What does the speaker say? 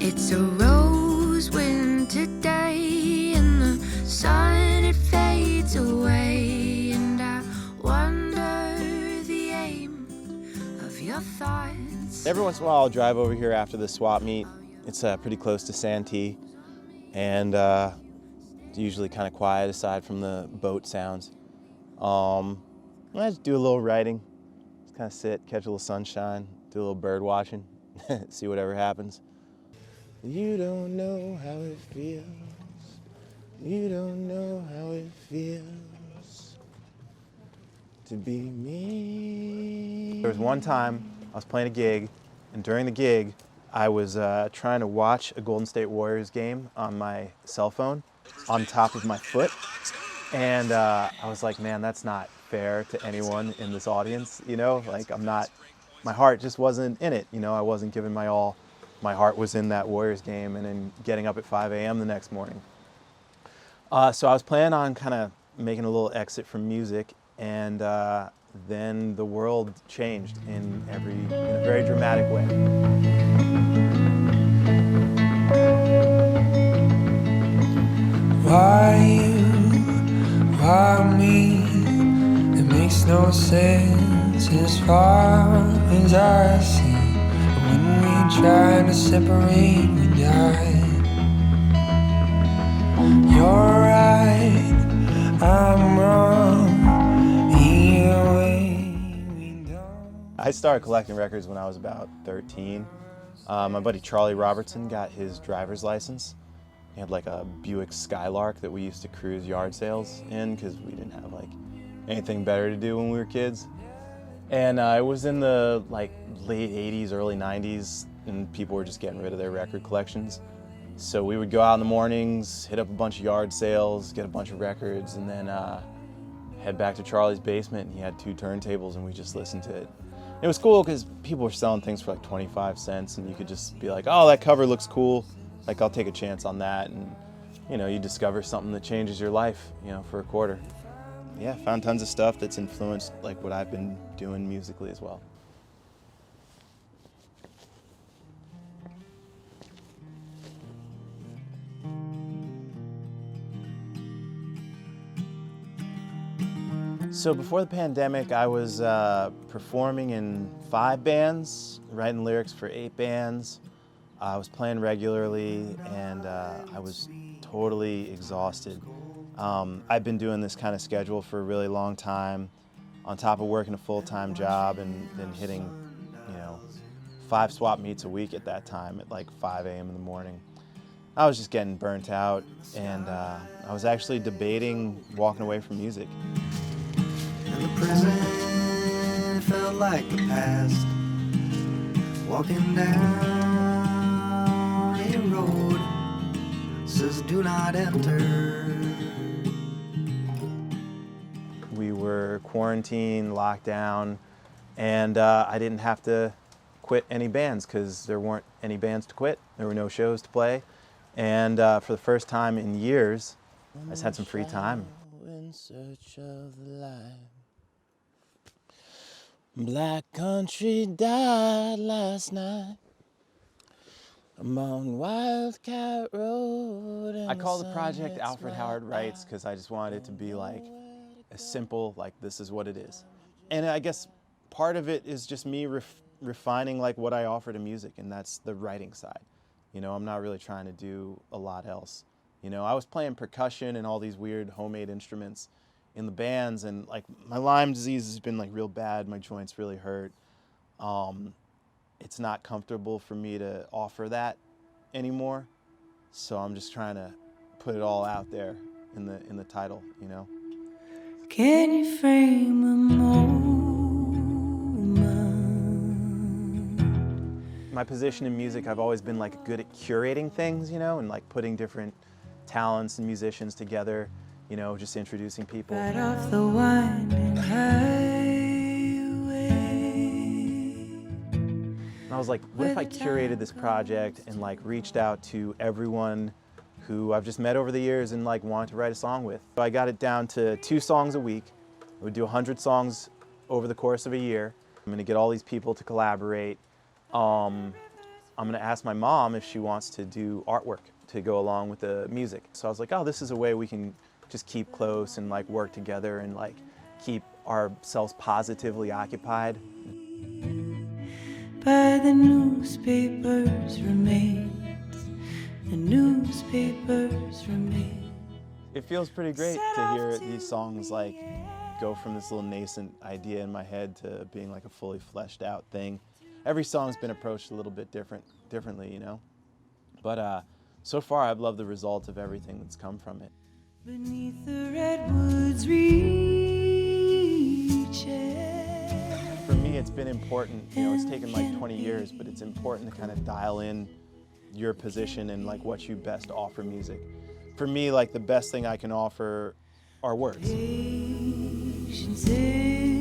It's a rose winter day and the sun it fades away, and I wonder the aim of your thoughts. Every once in a while I'll drive over here after the swap meet. It's pretty close to Santee, and it's usually kind of quiet aside from the boat sounds. I just do a little writing, just kind of sit, catch a little sunshine, do a little bird watching, see whatever happens. You don't know how it feels. You don't know how it feels to be me. There was one time I was playing a gig, and during the gig, I was trying to watch a Golden State Warriors game on my cell phone on top of my foot. And I was like, man, that's not fair to anyone in this audience, you know? Like, my heart just wasn't in it, you know? I wasn't giving my all. My heart was in that Warriors game and then getting up at 5 a.m. the next morning. So I was planning on kind of making a little exit from music, and then the world changed in a very dramatic way. Why you? Why me? It makes no sense as far as I see. When we try to separate, we die. You're right, I'm wrong. Either way, we don't. I started collecting records when I was about 13. My buddy Charlie Robertson got his driver's license. He had like a Buick Skylark that we used to cruise yard sales in because we didn't have like anything better to do when we were kids. And it was in the like late 80s, early 90s, and people were just getting rid of their record collections. So we would go out in the mornings, hit up a bunch of yard sales, get a bunch of records, and then head back to Charlie's basement, and he had 2 turntables, and we just listened to it. It was cool because people were selling things for like 25 cents, and you could just be like, oh, that cover looks cool. Like, I'll take a chance on that, and you know, you discover something that changes your life, you know, for a quarter. Yeah, found tons of stuff that's influenced like what I've been doing musically as well. So before the pandemic, I was performing in 5 bands, writing lyrics for 8 bands. I was playing regularly, and I was totally exhausted. I've been doing this kind of schedule for a really long time, on top of working a full-time job and then hitting, you know, 5 swap meets a week at that time at like 5 a.m. in the morning. I was just getting burnt out, and I was actually debating walking away from music. And the present felt like the past, walking down a road says do not enter. We were quarantined, locked down, and I didn't have to quit any bands because there weren't any bands to quit. There were no shows to play, and for the first time in years, I just had some free time. In search of the light. Black country died last night. I'm on Wildcat Road. I call the project Alfred Howard Writes because I just wanted it to be like a simple, like this is what it is. And I guess part of it is just me refining like what I offer to music, and that's the writing side. You know, I'm not really trying to do a lot else. You know, I was playing percussion and all these weird homemade instruments in the bands, and like my Lyme disease has been like real bad. My joints really hurt. It's not comfortable for me to offer that anymore. So I'm just trying to put it all out there in the title, you know. Can you frame a moment? My position in music, I've always been like good at curating things, you know, and like putting different talents and musicians together, you know, just introducing people. Right off the winding highway. And I was like, what if I curated this project and like reached out to everyone who I've just met over the years and like wanted to write a song with. So I got it down to 2 songs a week. I would do 100 songs over the course of a year. I'm gonna get all these people to collaborate. I'm gonna ask my mom if she wants to do artwork to go along with the music. So I was like, oh, this is a way we can just keep close and like work together and like keep ourselves positively occupied. By the newspapers remains, the newspapers remain. It feels pretty great to hear these songs like go from this little nascent idea in my head to being like a fully fleshed out thing. Every song's been approached a little bit differently, you know? But so far I've loved the result of everything that's come from it. Beneath the redwoods reaches. For me, it's been important, you know, it's taken like 20 years, but it's important to kind of dial in your position and like what you best offer music. For me, like the best thing I can offer are words. Patience is